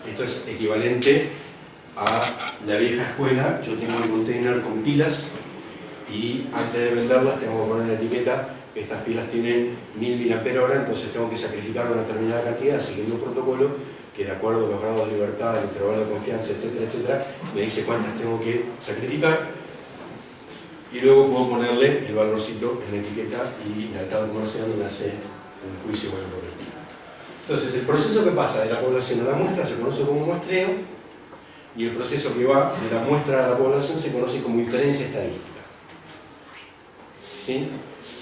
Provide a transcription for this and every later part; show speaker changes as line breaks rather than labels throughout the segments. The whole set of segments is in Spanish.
Esto es equivalente a la vieja escuela. Yo tengo un container con pilas y antes de venderlas tengo que poner la etiqueta: estas pilas tienen 1000 mAh, entonces tengo que sacrificar una determinada cantidad siguiendo un protocolo que, de acuerdo a los grados de libertad, el intervalo de confianza, etcétera, etcétera, me dice cuántas tengo que sacrificar, y luego puedo ponerle el valorcito en la etiqueta y la alcalde comercial me hace un juicio bueno por él. Entonces, el proceso que pasa de la población a la muestra se conoce como muestreo, y el proceso que va de la muestra a la población se conoce como inferencia estadística. ¿Sí?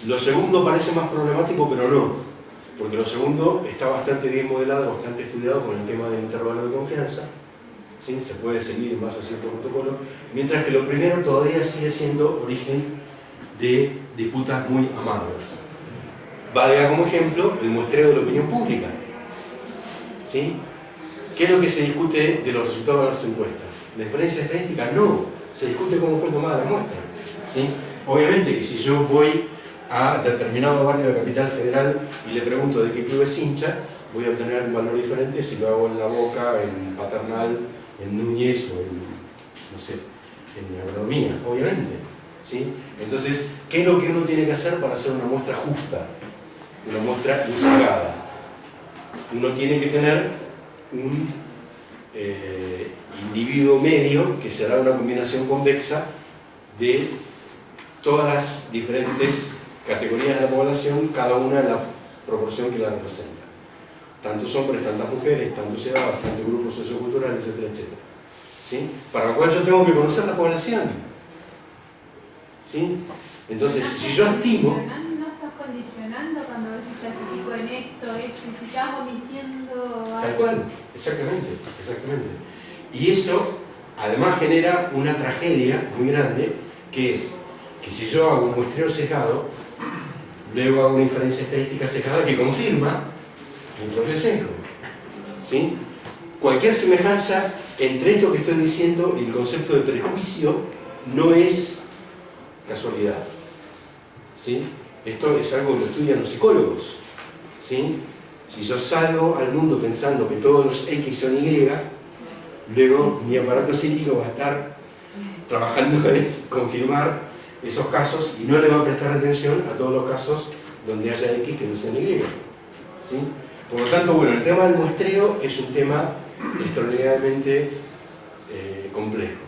Lo segundo parece más problemático, pero no, porque lo segundo está bastante bien modelado, bastante estudiado con el tema del intervalo de confianza. ¿Sí? Se puede seguir en base a cierto protocolo, mientras que lo primero todavía sigue siendo origen de disputas muy amargas. Valga como ejemplo el muestreo de la opinión pública. ¿Sí? ¿Qué es lo que se discute de los resultados de las encuestas? ¿La inferencia estadística? No, se discute cómo fue tomada la muestra. ¿Sí? Obviamente que si yo voy a determinado barrio de Capital Federal y le pregunto de qué club es hincha, voy a obtener un valor diferente si lo hago en La Boca, en Paternal, en Núñez o en, no sé, en Agronomía, obviamente. ¿Sí? Entonces, ¿qué es lo que uno tiene que hacer para hacer una muestra justa? Una muestra sesgada. Uno tiene que tener un individuo medio que será una combinación convexa de todas las diferentes categorías de la población, cada una en la proporción que la representa. Tantos hombres, tantas mujeres, tantos edades, tantos grupos socioculturales, etcétera, etcétera. ¿Sí? Para lo cual yo tengo que conocer la población. ¿Sí? Entonces, si yo estimo...
¿No estás condicionando cuando a veces clasifico en esto, y si estás omitiendo algo?
Tal cual, exactamente, exactamente. Y eso, además, genera una tragedia muy grande, que es que si yo hago un muestreo sesgado, luego hago una inferencia estadística sesgada que confirma mi propio sesgo. ¿Sí? Cualquier semejanza entre esto que estoy diciendo y el concepto de prejuicio no es casualidad. ¿Sí? Esto es algo que lo estudian los psicólogos. ¿Sí? Si yo salgo al mundo pensando que todos los X son Y, luego mi aparato psíquico va a estar trabajando en confirmar esos casos y no le va a prestar atención a todos los casos donde haya X que no sean Y. ¿Sí? Por lo tanto, bueno, el tema del muestreo es un tema extraordinariamente complejo.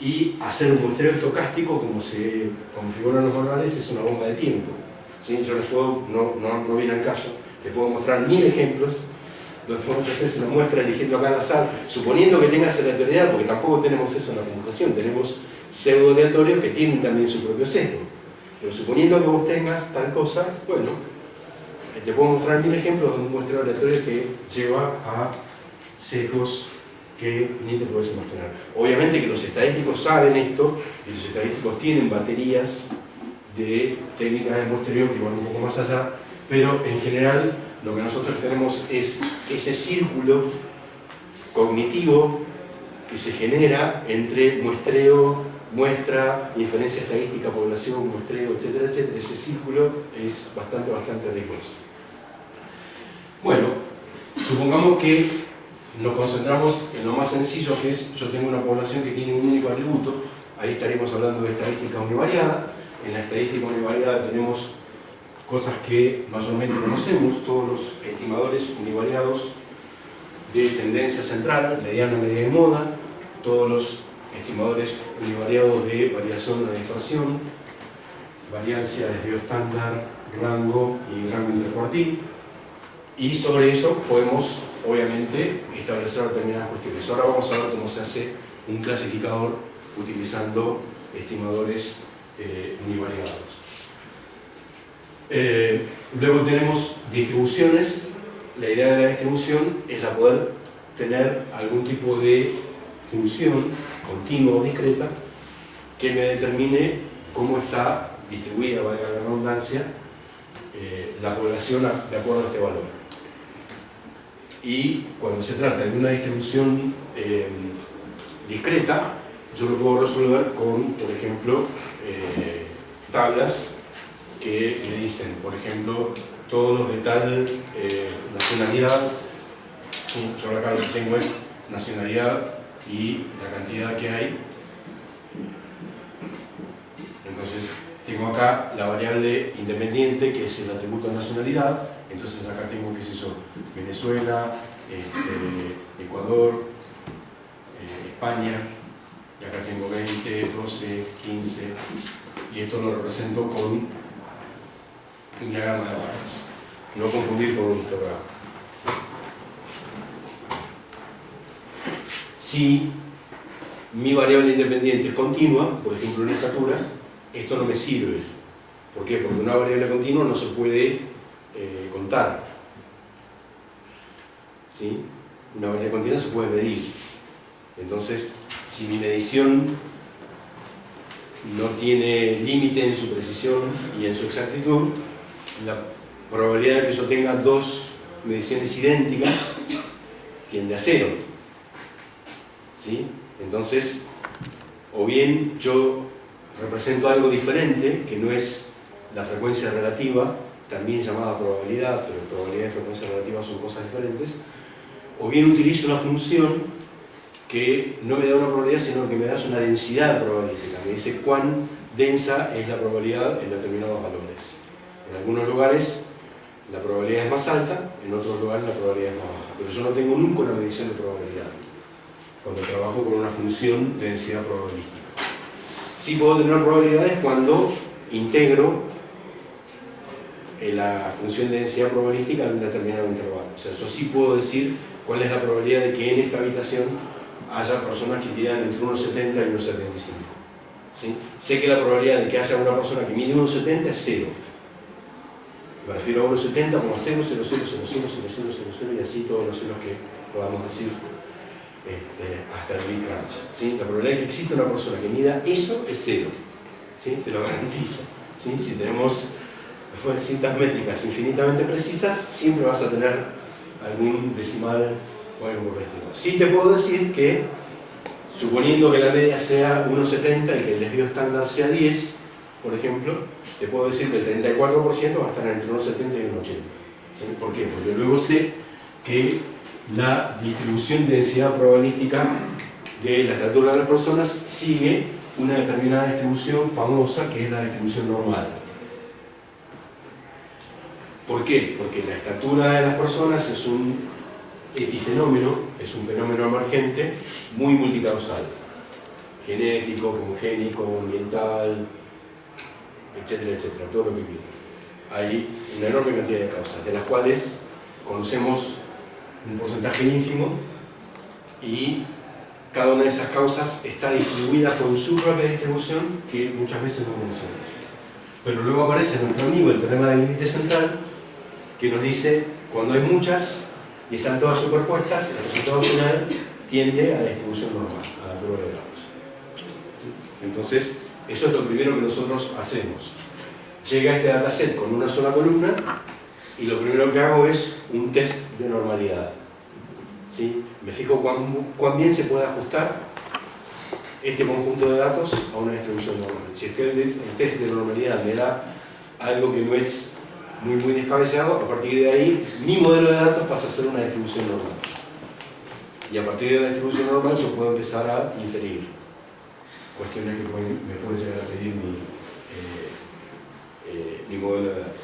Y hacer un muestreo estocástico, como se configuran los manuales, es una bomba de tiempo. ¿Sí? Yo les puedo, no viene al caso, les puedo mostrar 1000 ejemplos donde vamos a hacer una muestra eligiendo acá al azar, suponiendo que tengas aleatoriedad, porque tampoco tenemos eso en la computación, tenemos pseudo aleatorios que tienen también su propio sesgo. Pero suponiendo que vos tengas tal cosa, bueno, te puedo mostrar 1000 ejemplos de un muestreo aleatorio que lleva a sesgos que ni te puedes imaginar. Obviamente que los estadísticos saben esto, y los estadísticos tienen baterías de técnicas de muestreo que van un poco más allá, pero en general lo que nosotros tenemos es ese círculo cognitivo que se genera entre muestreo, muestra, inferencia estadística, población, muestreo, etcétera, etcétera. Ese círculo es bastante riesgoso. Bueno, supongamos que nos concentramos en lo más sencillo, que es: yo tengo una población que tiene un único atributo. Ahí estaríamos hablando de estadística univariada. En la estadística univariada tenemos cosas que más o menos conocemos, todos los estimadores univariados de tendencia central, mediana, media y moda, todos los estimadores univariados de variación de la dispersión, variancia, desvío estándar, rango y rango intercuartil, y sobre eso podemos, obviamente, establecer determinadas cuestiones. Ahora vamos a ver cómo se hace un clasificador utilizando estimadores univariados. Luego tenemos distribuciones. La idea de la distribución es la poder tener algún tipo de función continua o discreta que me determine cómo está distribuida, valga la redundancia, la población de acuerdo a este valor. Y cuando se trata de una distribución discreta, yo lo puedo resolver con, por ejemplo, tablas que me dicen, por ejemplo, todos los de tal nacionalidad ¿sí? Yo acá lo que tengo es nacionalidad y la cantidad que hay. Entonces tengo acá la variable independiente, que es el atributo de nacionalidad. Entonces acá tengo, qué sé yo, Venezuela, Ecuador, España, y acá tengo 20, 12, 15, y esto lo represento con un diagrama de barras. No confundir con un histograma. Si mi variable independiente es continua, por ejemplo en estatura, esto no me sirve. ¿Por qué? Porque una variable continua no se puede contar. ¿Sí? Una variable continua se puede medir. Entonces, si mi medición no tiene límite en su precisión y en su exactitud, la probabilidad de que yo tenga dos mediciones idénticas tiende a 0. ¿Sí? Entonces, o bien yo represento algo diferente, que no es la frecuencia relativa, también llamada probabilidad, pero probabilidad y frecuencia relativa son cosas diferentes, o bien utilizo una función que no me da una probabilidad, sino que me da una densidad probabilística. Me dice cuán densa es la probabilidad en determinados valores. En algunos lugares la probabilidad es más alta, en otros lugares la probabilidad es más baja. Pero yo no tengo nunca una medición de probabilidad cuando trabajo con una función de densidad probabilística. Sí puedo tener probabilidades cuando integro la función de densidad probabilística en un determinado intervalo. O sea, yo sí puedo decir cuál es la probabilidad de que en esta habitación haya personas que midan entre 1,70 y 1,75. ¿Sí? Sé que la probabilidad de que haya una persona que mide 1,70 es 0. Me refiero a 1,70 como a 0, 0, 0, 0, 0, 0, 0, 0, y así todos los ceros que podamos decir hasta el Big Crunch. ¿Sí? La probabilidad de que exista una persona que mida eso es 0. ¿Sí? Te lo garantizo. ¿Sí? Si tenemos cintas métricas infinitamente precisas, siempre vas a tener algún decimal o algo por el estilo. Sí te puedo decir que, suponiendo que la media sea 1,70 y que el desvío estándar sea 10, por ejemplo, te puedo decir que el 34% va a estar entre 1,70 y 1,80. ¿Sí? ¿Por qué? Porque luego sé que la distribución de densidad probabilística de la estatura de las personas sigue una determinada distribución famosa, que es la distribución normal. ¿Por qué? Porque la estatura de las personas es un epifenómeno, es un fenómeno emergente muy multicausal, genético, congénico, ambiental, etcétera, etcétera, todo lo que quieran. Hay una enorme cantidad de causas, de las cuales conocemos un porcentaje ínfimo, y cada una de esas causas está distribuida con su propia distribución, que muchas veces no conocemos. Pero luego aparece en nuestro amigo el teorema del límite central, que nos dice, cuando hay muchas y están todas superpuestas, el resultado final tiende a la distribución normal, a la curva de Gauss. Entonces, eso es lo primero que nosotros hacemos. Llega este dataset con una sola columna, y lo primero que hago es un test de normalidad. ¿Sí? Me fijo cuán bien se puede ajustar este conjunto de datos a una distribución normal. Si es que el test de normalidad me da algo que no es muy descabellado, a partir de ahí mi modelo de datos pasa a ser una distribución normal. Y a partir de la distribución normal yo puedo empezar a inferir cuestiones que me puede llegar a pedir mi modelo de datos.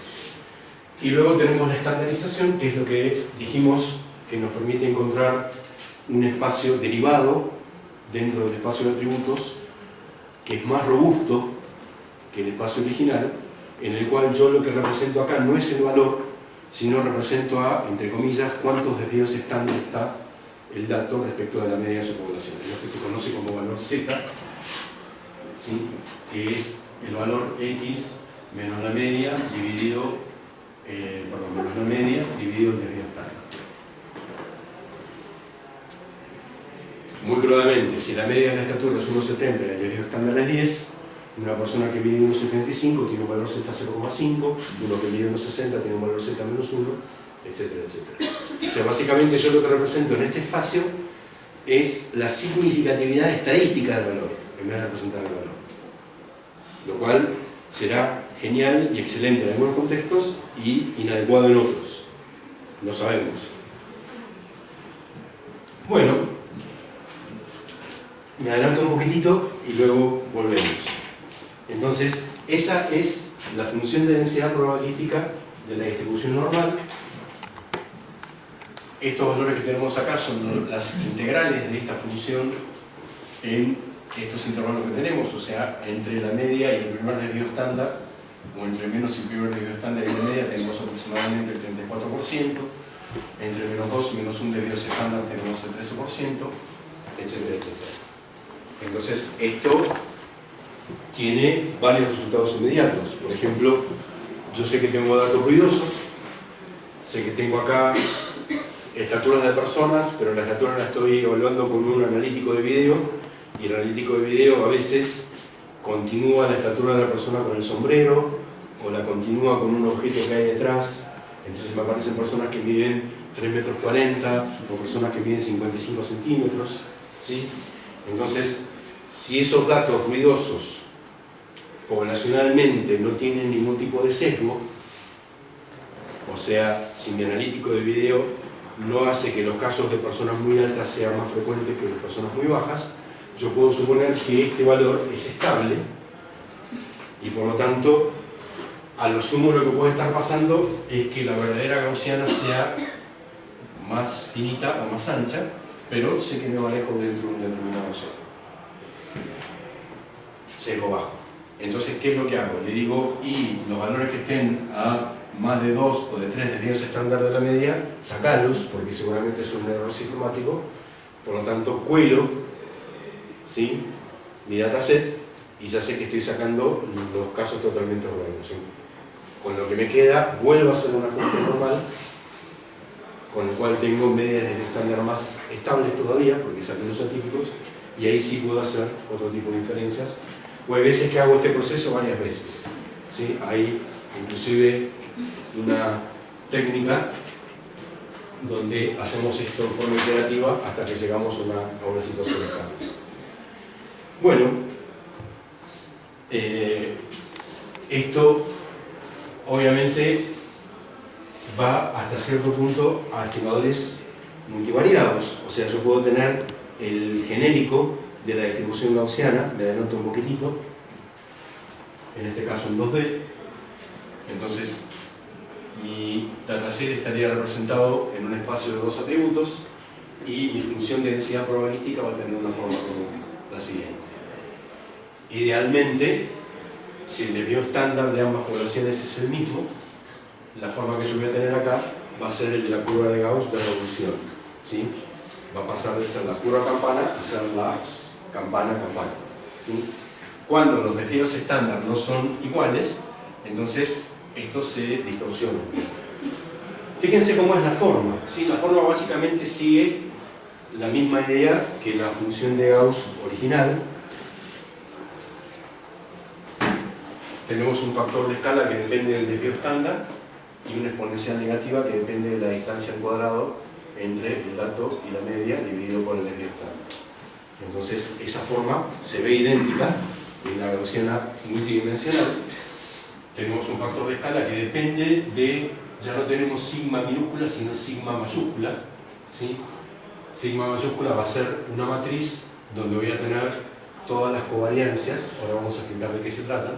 Y luego tenemos la estandarización, que es lo que dijimos que nos permite encontrar un espacio derivado dentro del espacio de atributos que es más robusto que el espacio original, en el cual yo lo que represento acá no es el valor, sino represento a, entre comillas, cuántos desvíos estándar está el dato respecto de la media de su población. Es lo que se conoce como valor Z, ¿sí? Que es el valor X menos la media dividido, menos la media dividido el desvío estándar. Muy crudamente, si la media de la estatura es 1,70 y el desvío estándar es 10, una persona que mide 1,75 tiene un valor Z 0,5, uno que mide 1,60 tiene un valor Z menos 1, etcétera, etcétera. O sea, básicamente yo lo que represento en este espacio es la significatividad estadística del valor, en vez de representar el valor. Lo cual será genial y excelente en algunos contextos y inadecuado en otros. Lo sabemos. Bueno, me adelanto un poquitito y luego volvemos. Entonces, esa es la función de densidad probabilística de la distribución normal. Estos valores que tenemos acá son las integrales de esta función en estos intervalos que tenemos, o sea, entre la media y el primer desvío estándar, o entre menos y el primer desvío estándar y la media tenemos aproximadamente el 34%, entre menos 2 y menos 1 desvíos estándar tenemos el 13%, etcétera, etcétera. Entonces, esto tiene varios resultados inmediatos. Por ejemplo, yo sé que tengo datos ruidosos, sé que tengo acá estaturas de personas, pero la estatura la estoy evaluando con un analítico de video, y el analítico de video a veces continúa la estatura de la persona con el sombrero, o la continúa con un objeto que hay detrás. Entonces me aparecen personas que miden 3,40 metros, o personas que miden 55 centímetros, ¿sí? Entonces, si esos datos ruidosos poblacionalmente no tienen ningún tipo de sesgo, o sea, si mi analítico de video no hace que los casos de personas muy altas sean más frecuentes que de personas muy bajas, yo puedo suponer que este valor es estable y por lo tanto, a lo sumo lo que puede estar pasando es que la verdadera gaussiana sea más finita o más ancha, pero sé que me manejo dentro de un determinado sesgo bajo. Entonces, ¿qué es lo que hago? Le digo, y los valores que estén a más de 2 o de 3 desvíos estándar de la media, sacalos, porque seguramente es un error sistemático, por lo tanto, cuelo, ¿sí?, mi dataset, y ya sé que estoy sacando los casos totalmente erróneos, ¿sí? Con lo que me queda, vuelvo a hacer un ajuste normal, con el cual tengo medias de estándar más estables todavía, porque saqué los atípicos, y ahí sí puedo hacer otro tipo de inferencias. O hay veces que hago este proceso varias veces, ¿sí? Hay inclusive una técnica donde hacemos esto en forma iterativa hasta que llegamos a una situación de cambio. Bueno, esto obviamente va hasta cierto punto a estimadores multivariados, o sea, yo puedo tener el genérico de la distribución gaussiana, me adelanto un poquitito, en este caso en 2D, entonces mi dataset estaría representado en un espacio de 2 atributos y mi función de densidad probabilística va a tener una forma como la siguiente. Idealmente, si el desvío estándar de ambas poblaciones es el mismo, la forma que yo voy a tener acá va a ser el de la curva de Gauss de revolución, ¿sí? Va a pasar de ser la curva campana a ser la campana-campana, ¿sí? Cuando los desvíos estándar no son iguales, entonces esto se distorsiona. Fíjense cómo es la forma, ¿sí? La forma básicamente sigue la misma idea que la función de Gauss original. Tenemos un factor de escala que depende del desvío estándar y una exponencial negativa que depende de la distancia al cuadrado entre el dato y la media dividido por el desvío estándar. Entonces, esa forma se ve idéntica en la gaussiana multidimensional. Tenemos un factor de escala que depende de, ya no tenemos sigma minúscula, sino sigma mayúscula, ¿sí? Sigma mayúscula va a ser una matriz donde voy a tener todas las covariancias, ahora vamos a explicar de qué se trata.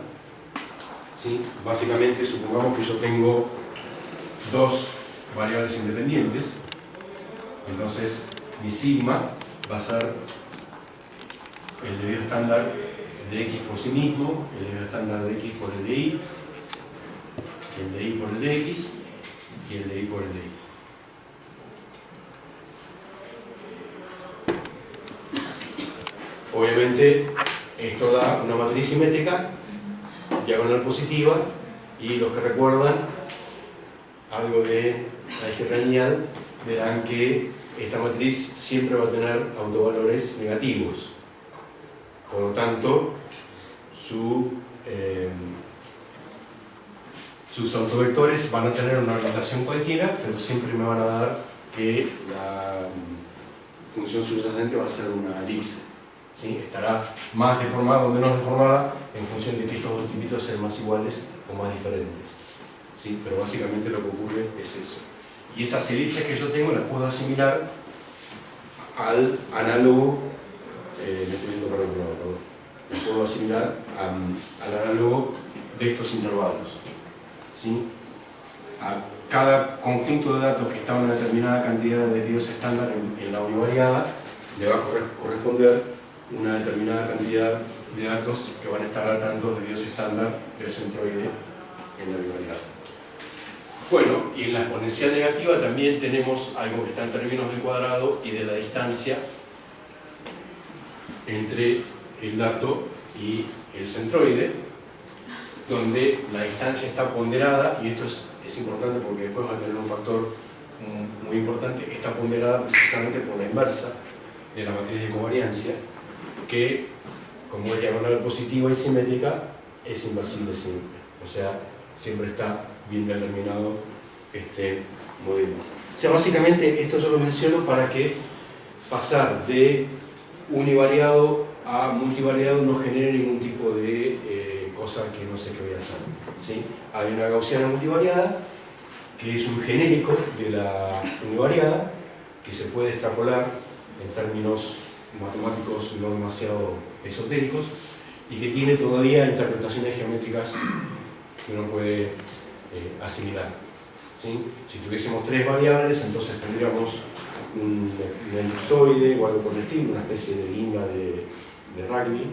¿Sí? Básicamente, supongamos que yo tengo dos variables independientes, entonces mi sigma va a ser el desvío estándar de x por sí mismo, el desvío estándar de x por el de y, el de y por el de x y el de y por el de y. Obviamente, esto da una matriz simétrica, diagonal positiva, y los que recuerdan algo de álgebra lineal verán que esta matriz siempre va a tener autovalores negativos. Por lo tanto, sus autovectores van a tener una orientación cualquiera, pero siempre me van a dar que la función subyacente va a ser una elipse, ¿sí? Estará más deformada o menos deformada en función de que estos dos tipitos sean más iguales o más diferentes, ¿sí? Pero básicamente lo que ocurre es eso. Y esas elipses que yo tengo las puedo asimilar al análogo, me estoy viendo para otro lado, perdón. Lo puedo asimilar al análogo de estos intervalos, ¿sí? A cada conjunto de datos que está a una determinada cantidad de desvíos estándar en la univariada le va a corresponder una determinada cantidad de datos que van a estar al tanto de desvíos estándar del centroide en la univariada. Bueno, y en la exponencial negativa también tenemos algo que está en términos del cuadrado y de la distancia entre el dato y el centroide, donde la distancia está ponderada, y esto es importante porque después va a tener un factor muy importante, está ponderada precisamente por la inversa de la matriz de covariancia, que como es diagonal positiva y simétrica, es inversible siempre, o sea, siempre está bien determinado este modelo. O sea, básicamente esto yo lo menciono para que pasar de univariado a multivariado no genere ningún tipo de cosa que no sé qué voy a hacer, ¿sí? Hay una gaussiana multivariada, que es un genérico de la univariada, que se puede extrapolar en términos matemáticos no demasiado esotéricos, y que tiene todavía interpretaciones geométricas que uno puede asimilar, ¿sí? Si tuviésemos tres variables, entonces tendríamos un elipsoide o algo por el estilo, una especie de guinda de rugby,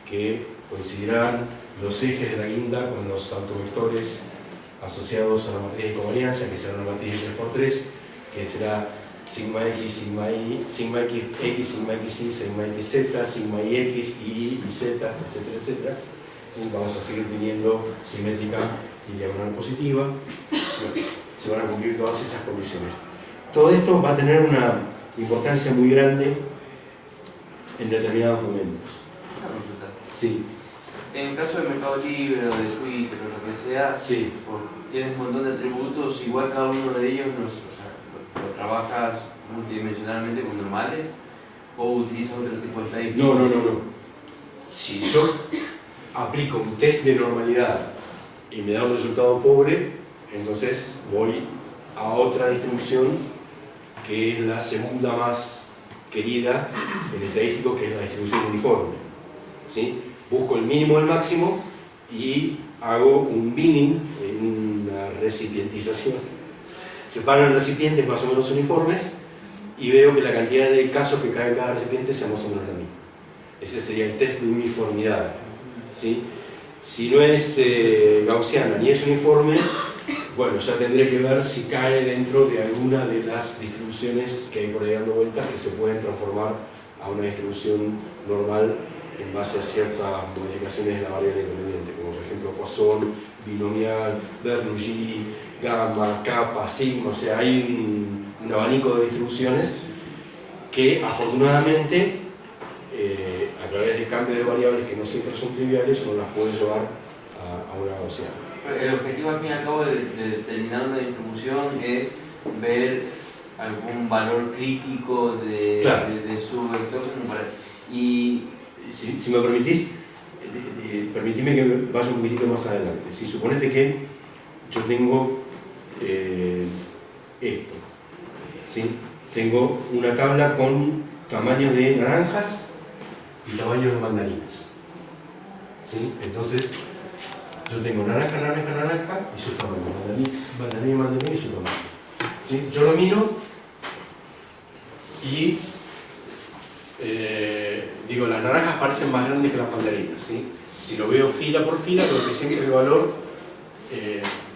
que coincidirán los ejes de la guinda con los autovectores asociados a la matriz de covariancia, que será una matriz de 3×3, que será sigma x, sigma y, sigma x, sigma x, y, sigma x, z, sigma y x, y z, etcétera, etcétera. ¿Sí? Vamos a seguir teniendo simétrica y diagonal positiva. Bueno, se van a cumplir todas esas condiciones. Todo esto va a tener una importancia muy grande en determinados momentos. Sí.
En el caso de Mercado Libre o de Twitter o lo que sea,
sí,
tienes un montón de atributos, igual cada uno de ellos lo trabajas multidimensionalmente con normales o utilizas otro tipo de estadísticas.
No. Si yo aplico un test de normalidad y me da un resultado pobre, entonces voy a otra distribución que es la segunda más querida en estadístico, que es la distribución uniforme, ¿sí? Busco el mínimo del máximo y hago un binning, una recipientización. Separo en recipientes más o menos uniformes y veo que la cantidad de casos que cae en cada recipiente sea más o menos la misma. Ese sería el test de uniformidad, ¿sí? Si no es gaussiana ni es uniforme, bueno, ya tendré que ver si cae dentro de alguna de las distribuciones que hay por ahí dando vueltas, que se pueden transformar a una distribución normal en base a ciertas modificaciones de la variable independiente, como por ejemplo Poisson, binomial, Bernoulli, gamma, kappa, sigma. O sea, hay un abanico de distribuciones que afortunadamente a través de cambios de variables que no siempre son triviales uno las puede llevar a una gaussiana.
El objetivo al fin y al cabo de determinar una distribución es ver algún valor crítico de su vector. Y
si me permitís, permitime que vaya un poquitito más adelante. Si suponete que yo tengo esto, ¿sí? Tengo una tabla con tamaños de naranjas y tamaños de mandarinas, ¿sí? Entonces yo tengo naranja y sus tamaños, mandarina y sus tamaños, ¿sí? Yo lo miro y digo, las naranjas parecen más grandes que las mandarinas, ¿sí? Si lo veo fila por fila, creo que siempre el valor,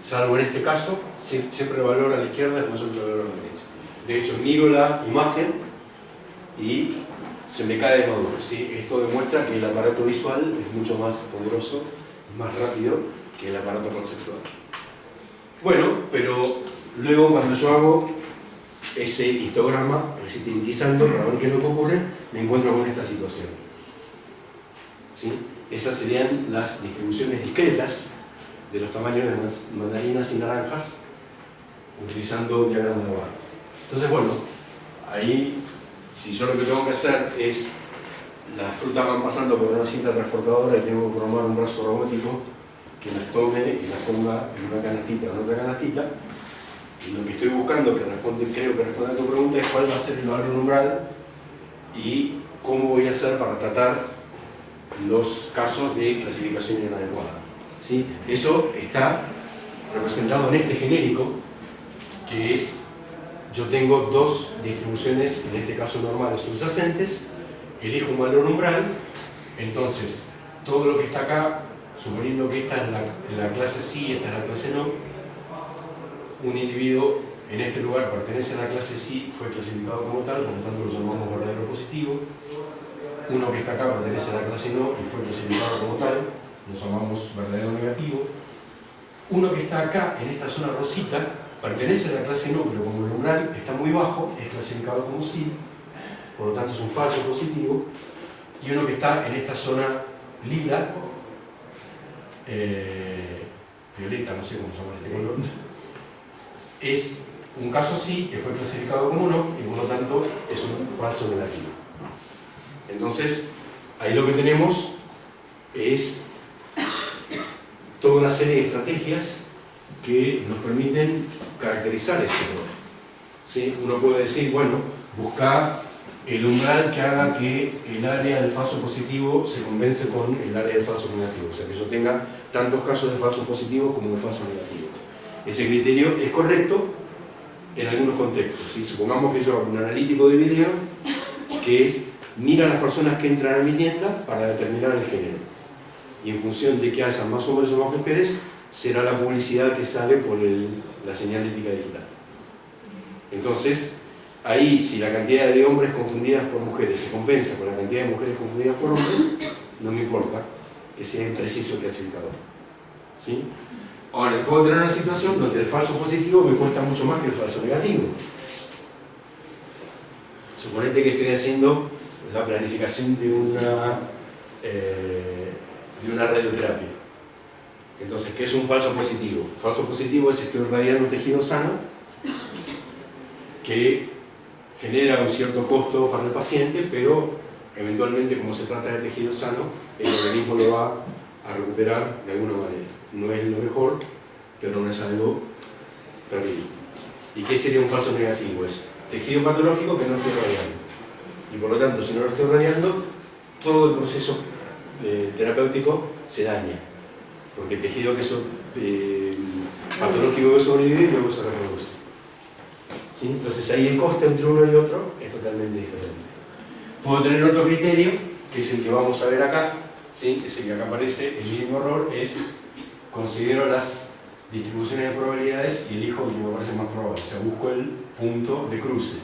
salvo en este caso, siempre el valor a la izquierda es mayor que el valor a la derecha. De hecho, miro la imagen y se me cae de madurez, ¿sí? Esto demuestra que el aparato visual es mucho más poderoso, más rápido que el aparato conceptual. Bueno, pero luego cuando yo hago ese histograma recipientizando para ver qué es lo que ocurre, me encuentro con esta situación, ¿sí? Esas serían las distribuciones discretas de los tamaños de mandarinas y naranjas utilizando diagramas de barras. Entonces, bueno, ahí, si yo lo que tengo que hacer es, las frutas van pasando por una cinta transportadora y tengo que programar un brazo robótico que las tome y las ponga en una canastita o en otra canastita, y lo que estoy buscando, que creo que responde a tu pregunta, es cuál va a ser el valor umbral y cómo voy a hacer para tratar los casos de clasificación inadecuada. ¿Sí? Eso está representado en este genérico, que es, yo tengo dos distribuciones, en este caso normales subyacentes, elijo un valor umbral, entonces todo lo que está acá, suponiendo que esta es la clase sí y esta es la clase no, un individuo en este lugar pertenece a la clase sí, fue clasificado como tal, por lo tanto lo llamamos verdadero positivo. Uno que está acá pertenece a la clase no y fue clasificado como tal, lo llamamos verdadero negativo. Uno que está acá, en esta zona rosita, pertenece a la clase no, pero como el umbral está muy bajo, es clasificado como sí, por lo tanto es un falso positivo. Y uno que está en esta zona lila, violeta, no sé cómo se llama este color, es un caso sí, que fue clasificado como no, y por lo tanto es un falso negativo. Entonces, ahí lo que tenemos es toda una serie de estrategias que nos permiten caracterizar ese error. ¿Sí? Uno puede decir, bueno, buscar el umbral que haga que el área del falso positivo se convence con el área del falso negativo, o sea, que yo tenga tantos casos de falso positivo como de falso negativo. Ese criterio es correcto en algunos contextos. ¿Sí? Supongamos que yo hago un analítico de video que mira a las personas que entran a mi tienda para determinar el género. Y en función de que hayan más hombres o más mujeres, será la publicidad que sale por la señalética digital. Entonces, ahí si la cantidad de hombres confundidas por mujeres se compensa con la cantidad de mujeres confundidas por hombres, no me importa que sea impreciso el clasificador. ¿Sí? Ahora, puedo tener una situación donde el falso positivo me cuesta mucho más que el falso negativo. Suponete que estoy haciendo la planificación de una radioterapia. Entonces, ¿qué es un falso positivo? Falso positivo es estoy irradiando un tejido sano que genera un cierto costo para el paciente, pero eventualmente, como se trata de tejido sano, el organismo lo va a recuperar de alguna manera. No es lo mejor, pero no es algo terrible. ¿Y qué sería un falso negativo? Es tejido patológico que no estoy irradiando. Y por lo tanto, si no lo estoy irradiando, todo el proceso terapéutico se daña. Porque el tejido patológico que sobrevive luego se reproduce. ¿Sí? Entonces ahí el coste entre uno y otro es totalmente diferente. Puedo tener otro criterio, que es el que vamos a ver acá, ¿sí? Que es el que acá aparece, el mínimo error es considero las distribuciones de probabilidades y elijo el que me parece más probable, o sea, busco el punto de cruce,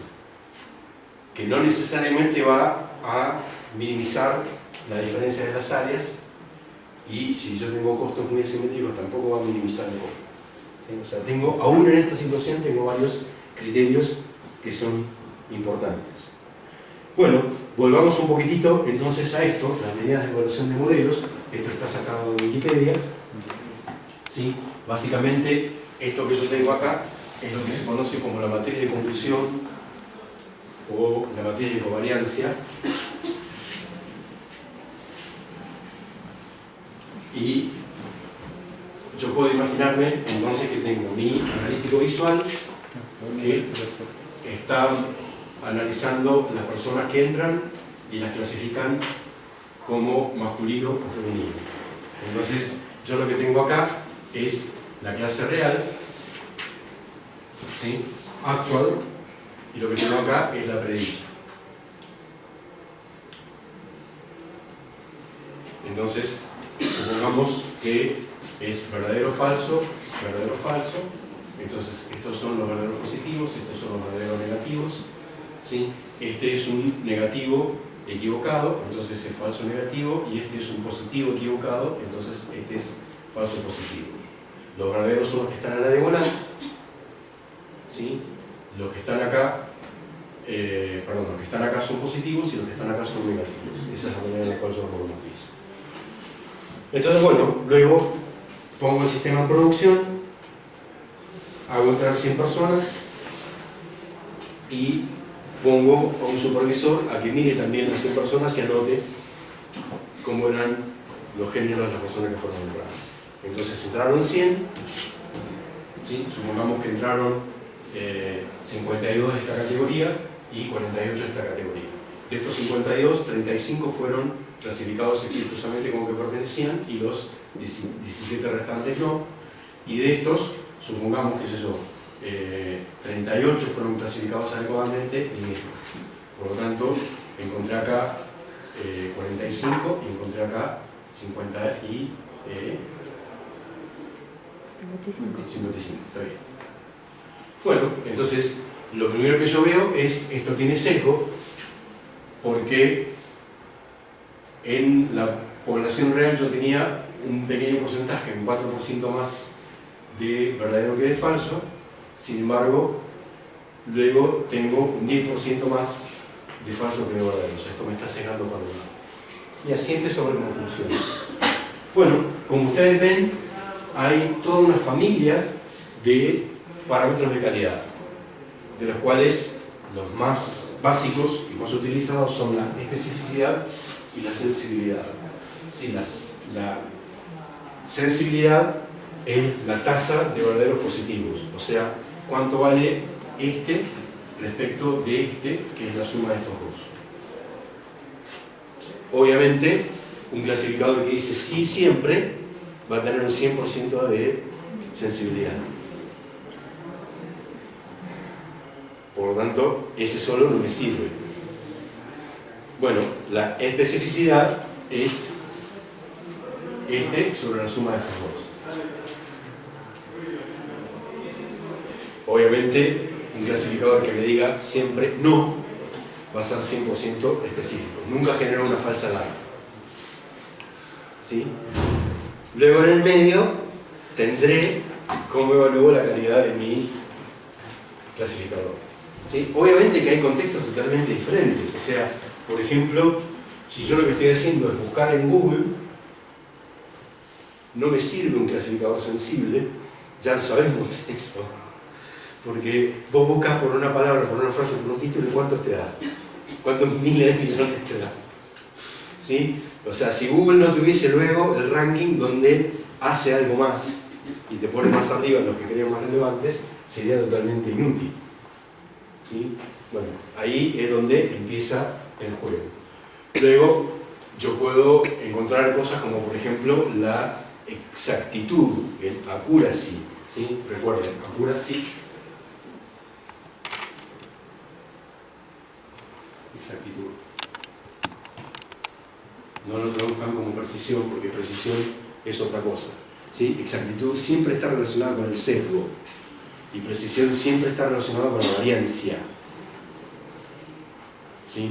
que no necesariamente va a minimizar la diferencia de las áreas, y si yo tengo costos muy asimétricos tampoco va a minimizar el costo. ¿Sí? O sea, aún en esta situación tengo varios criterios que son importantes. Bueno, volvamos un poquitito entonces a esto, las medidas de evaluación de modelos. Esto está sacado de Wikipedia. ¿Sí? Básicamente, esto que yo tengo acá es lo que se conoce como la matriz de confusión o la matriz de covariancia. Y yo puedo imaginarme entonces que tengo mi analítico visual que está analizando las personas que entran y las clasifican como masculino o femenino. Entonces, yo lo que tengo acá es la clase real, ¿sí? Actual, y lo que tengo acá es la predicha. Entonces, supongamos que es verdadero falso, entonces estos son los verdaderos positivos, estos son los verdaderos negativos, ¿sí? Este es un negativo equivocado, entonces es falso negativo, y este es un positivo equivocado, entonces este es falso positivo. Los verdaderos son los que están en la diagonal, ¿sí? Los que están acá, los que están acá son positivos y los que están acá son negativos. Esa es la manera en la cual yo lo pongo en lista. Entonces, bueno, luego pongo el sistema en producción, hago entrar 100 personas y pongo a un supervisor a que mire también las 100 personas y anote cómo eran los géneros de las personas que fueron entradas. Entonces entraron 100, ¿sí? Supongamos que entraron 52 de esta categoría y 48 de esta categoría. De estos 52, 35 fueron clasificados exitosamente como que pertenecían y los 17 restantes no. Y de estos, supongamos que 38 fueron clasificados adecuadamente y 10 no. Por lo tanto, encontré acá 45 y encontré acá 55. Está bien. Bueno, entonces, lo primero que yo veo es, esto tiene sesgo, porque en la población real yo tenía un pequeño porcentaje, un 4% más de verdadero que de falso, sin embargo, luego tengo un 10% más de falso que de verdadero. O sea, esto me está sesgando para un lado. Y asiente sobre cómo funciona. Bueno, como ustedes ven, hay toda una familia de parámetros de calidad, de los cuales los más básicos y más utilizados son la especificidad y la sensibilidad. Sí, la sensibilidad es la tasa de verdaderos positivos, o sea, cuánto vale este respecto de este, que es la suma de estos dos. Obviamente, un clasificador que dice sí siempre va a tener un 100% de sensibilidad. Por lo tanto, ese solo no me sirve. Bueno, la especificidad es este sobre la suma de estos dos. Obviamente, un clasificador que me diga siempre no va a ser 100% específico. Nunca genera una falsa alarma. ¿Sí? Luego en el medio tendré cómo evalúo la calidad de mi clasificador. ¿Sí? Obviamente que hay contextos totalmente diferentes. O sea, por ejemplo, si yo lo que estoy haciendo es buscar en Google, no me sirve un clasificador sensible, ya lo sabemos eso. Porque vos buscas por una palabra, por una frase, por un título, ¿y cuántos te da? ¿Cuántos miles de millones te da? ¿Sí? O sea, si Google no tuviese luego el ranking donde hace algo más y te pone más arriba en los que crean más relevantes, sería totalmente inútil. ¿Sí? Bueno, ahí es donde empieza el juego. Luego, yo puedo encontrar cosas como, por ejemplo, la exactitud, el accuracy. ¿Sí? Recuerden, accuracy. Exactitud. No lo traduzcan como precisión, porque precisión es otra cosa. ¿Sí? Exactitud siempre está relacionada con el sesgo y precisión siempre está relacionada con la variancia. ¿Sí?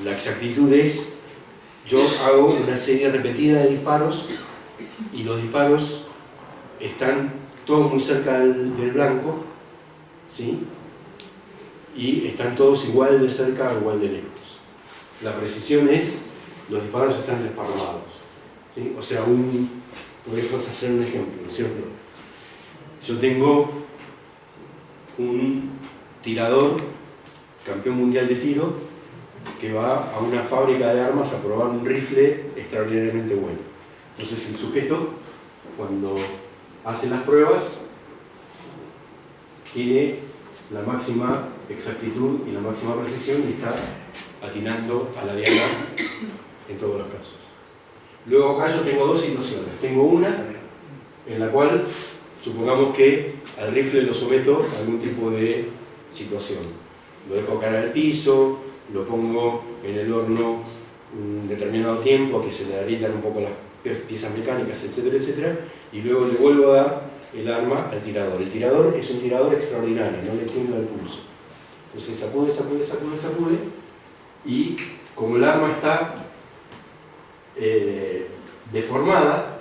La exactitud es, yo hago una serie repetida de disparos y los disparos están todos muy cerca del blanco, ¿sí? Y están todos igual de cerca o igual de lejos. La precisión es, los disparos están desparramados, ¿sí? O sea, podemos hacer un ejemplo, ¿no es cierto? Yo tengo un tirador, campeón mundial de tiro, que va a una fábrica de armas a probar un rifle extraordinariamente bueno. Entonces el sujeto, cuando hace las pruebas, tiene la máxima exactitud y la máxima precisión y está atinando a la diana en todos los casos. Luego acá yo tengo dos situaciones. Tengo una en la cual supongamos que al rifle lo someto a algún tipo de situación. Lo dejo caer al piso, lo pongo en el horno un determinado tiempo a que se le derritan un poco las piezas mecánicas, etcétera, etcétera, y luego le vuelvo a dar el arma al tirador. El tirador es un tirador extraordinario, no le tiembla el pulso. Entonces sacude, sacude, sacude, sacude, y como el arma está deformada,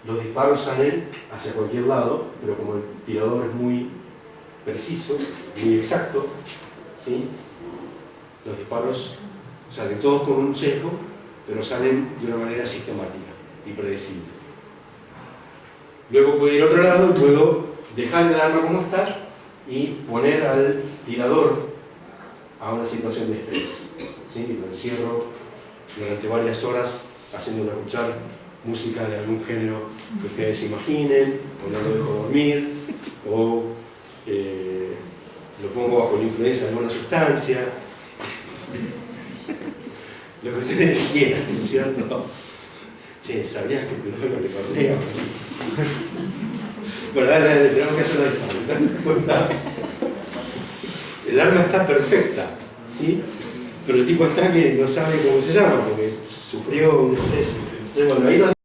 los disparos salen hacia cualquier lado, pero como el tirador es muy preciso, muy exacto, ¿sí? Los disparos salen todos con un sesgo, pero salen de una manera sistemática y predecible. Luego puedo ir a otro lado y puedo dejar el arma como está y poner al tirador a una situación de estrés, ¿sí? Lo encierro durante varias horas haciéndolo escuchar música de algún género que ustedes imaginen, o no lo dejo dormir, o lo pongo bajo la influencia de alguna sustancia. lo que ustedes quieran, ¿no es cierto? Che, ¿sabías que tu novio te correa? Bueno, dale, tenemos que hacer la diferencia. El arma está perfecta, ¿sí? Pero el tipo está que no sabe cómo se llama, porque sufrió un estrés. Entonces, bueno, ahí lo